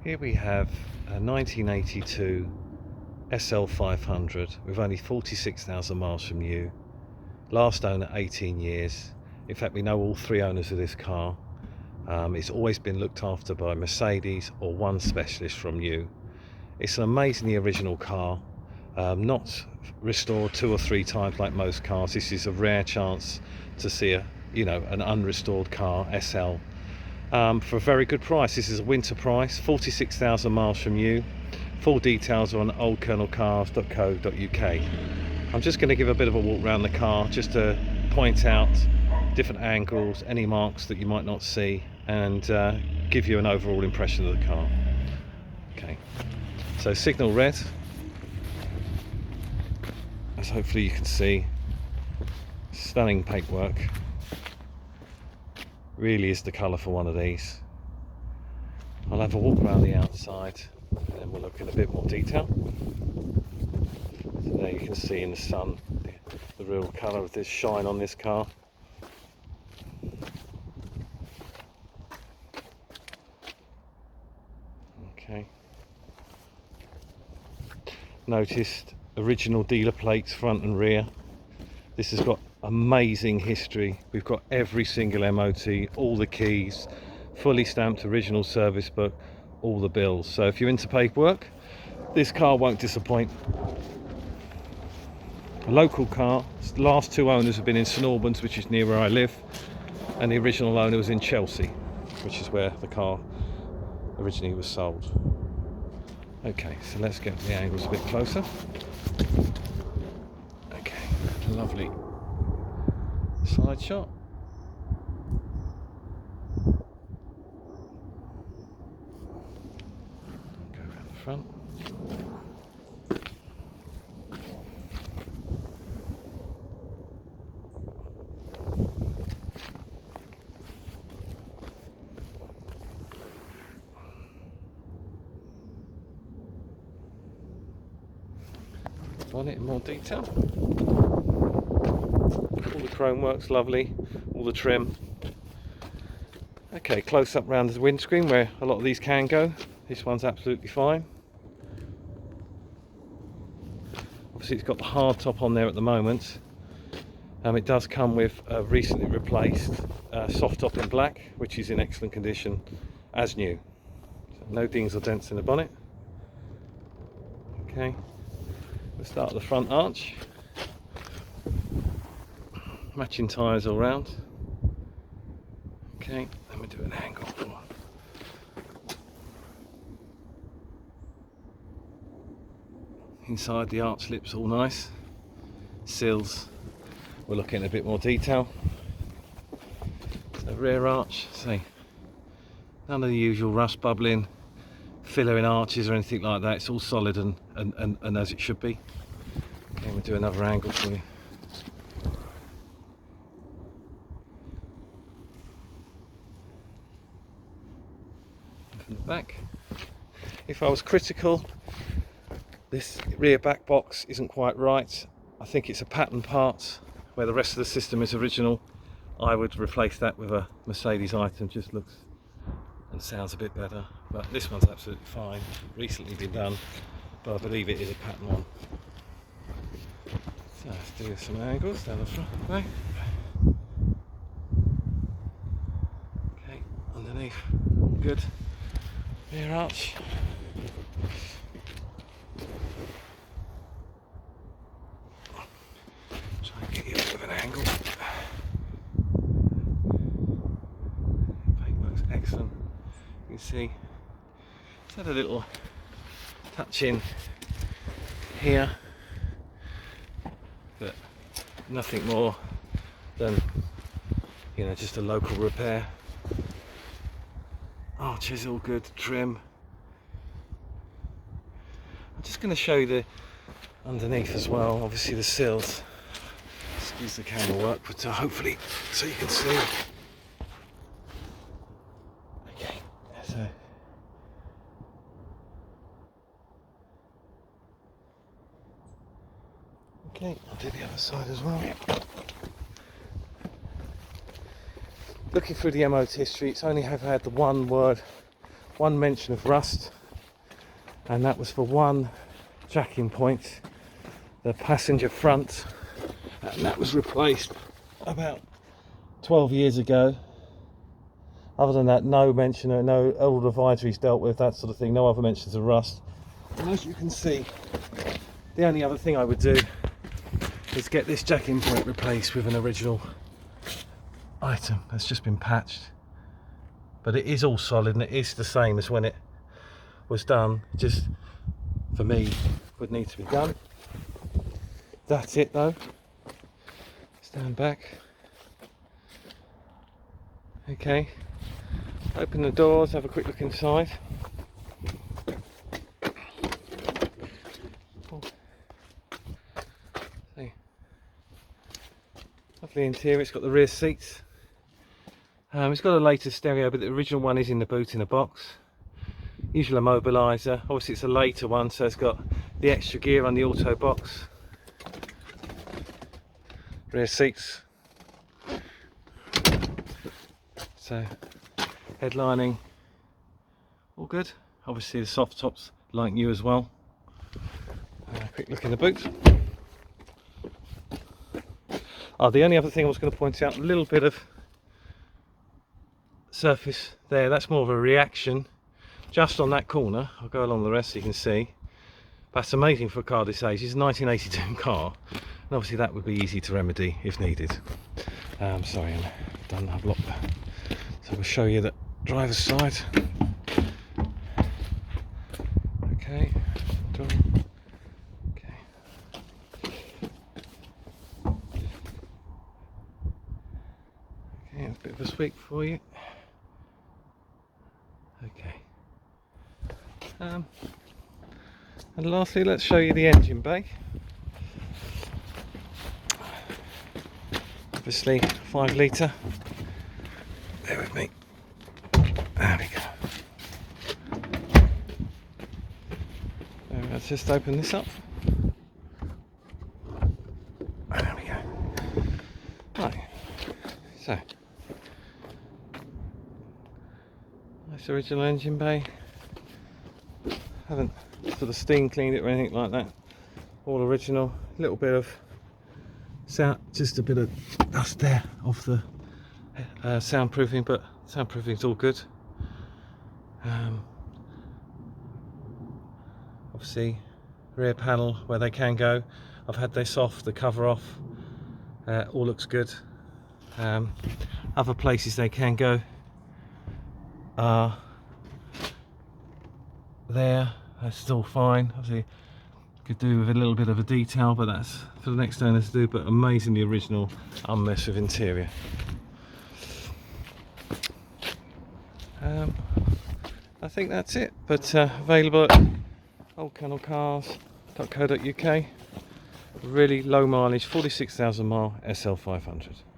Here we have a 1982 SL500 with only 46,000 miles from new. Last owner 18 years. In fact, we know all three owners of this car. It's always been looked after by Mercedes or one specialist from new. It's an amazingly original car, not restored 2 or 3 times like most cars. This is a rare chance to see an unrestored car, SL. For a very good price. This is a winter price, 46,000 miles from you. Full details are on oldcolonelcars.co.uk. I'm just going to give a bit of a walk around the car just to point out different angles, any marks that you might not see, and give you an overall impression of the car. Okay, so signal red, as hopefully you can see. Stunning paintwork. Really is the colour for one of these. I'll have a walk around the outside and then we'll look in a bit more detail. So there you can see in the sun the real colour of this shine on this car. Okay. Noticed original dealer plates front and rear. This has got amazing history. We've got every single MOT, all the keys, fully stamped original service book, all the bills. So if you're into paperwork, this car won't disappoint. A local car. The last 2 owners have been in St Albans, which is near where I live, and the original owner was in Chelsea, which is where the car originally was sold. Okay, so let's get the angles a bit closer. Okay, lovely side shot. Go around the front. Bonnet in more detail. All the chrome work's lovely, all the trim. Okay, close up round the windscreen where a lot of these can go. This one's absolutely fine. Obviously it's got the hard top on there at the moment. It does come with a recently replaced soft top in black, which is in excellent condition as new. So no dings or dents in the bonnet. Okay, we'll start at the front arch. Matching tyres all round. Okay, let me do an angle. Inside the arch lips all nice. Sills, we'll look in a bit more detail. The rear arch, see, none of the usual rust bubbling, filler in arches or anything like that. It's all solid and as it should be. Okay, we'll do another angle for you. From the back, if I was critical, this rear back box isn't quite right. I think it's a pattern part where the rest of the system is original. I would replace that with a Mercedes item. Just looks and sounds a bit better, but this one's absolutely fine. Recently been done, but I believe it is a pattern one. So let's do some angles down the front. Okay, underneath, good. Rear arch. Try and get you a bit of an angle. Paintwork's excellent. You can see it's had a little touch in here, but nothing more than just a local repair. Arches all good, trim. I'm just going to show you the underneath as well. Obviously the sills. Excuse the camera work, but hopefully so you can see. Okay, so I'll do the other side as well. Looking through the MOT history, it's only have had the one one mention of rust, and that was for one jacking point, the passenger front, and that was replaced about 12 years ago. Other than that, no mention, no old advisories dealt with, that sort of thing, no other mentions of rust. And as you can see, the only other thing I would do is get this jacking point replaced with an original item that's just been patched. But it is all solid and it is the same as when it was done. Just, for me, would need to be done. That's it though. Stand back. Okay. Open the doors, have a quick look inside. See. Lovely interior, it's got the rear seats. It's got a latest stereo, but the original one is in the boot in a box. Usual immobiliser, obviously it's a later one, so it's got the extra gear on the auto box. Rear seats. So, headlining, all good. Obviously the soft tops like new as well. Quick look in the boot. Oh, the only other thing I was going to point out, a little bit of surface there, that's more of a reaction just on that corner. I'll go along the rest so you can see. That's amazing for a car this age. It's a 1982 car, and obviously that would be easy to remedy if needed. Sorry, I'm done, I've locked. So we'll show you the driver's side. Okay, door. Okay. Okay, a bit of a sweep for you. Okay. And lastly, let's show you the engine bay. Obviously 5 litre. Bear with me. There we go. Let's just open this up. There we go. Right. So, nice original engine bay. Haven't sort of steam cleaned it or anything like that. All original. A little bit of sound, just a bit of dust there off the soundproofing, but soundproofing's all good. Obviously rear panel where they can go, I've had this off, the cover off, all looks good. Other places they can go are there, that's still fine. Obviously could do with a little bit of a detail, but that's for the next owner to do, but amazingly original, unmessed with interior. I think that's it, but available at oldkennelcars.co.uk. Really low mileage, 46,000 mile SL500.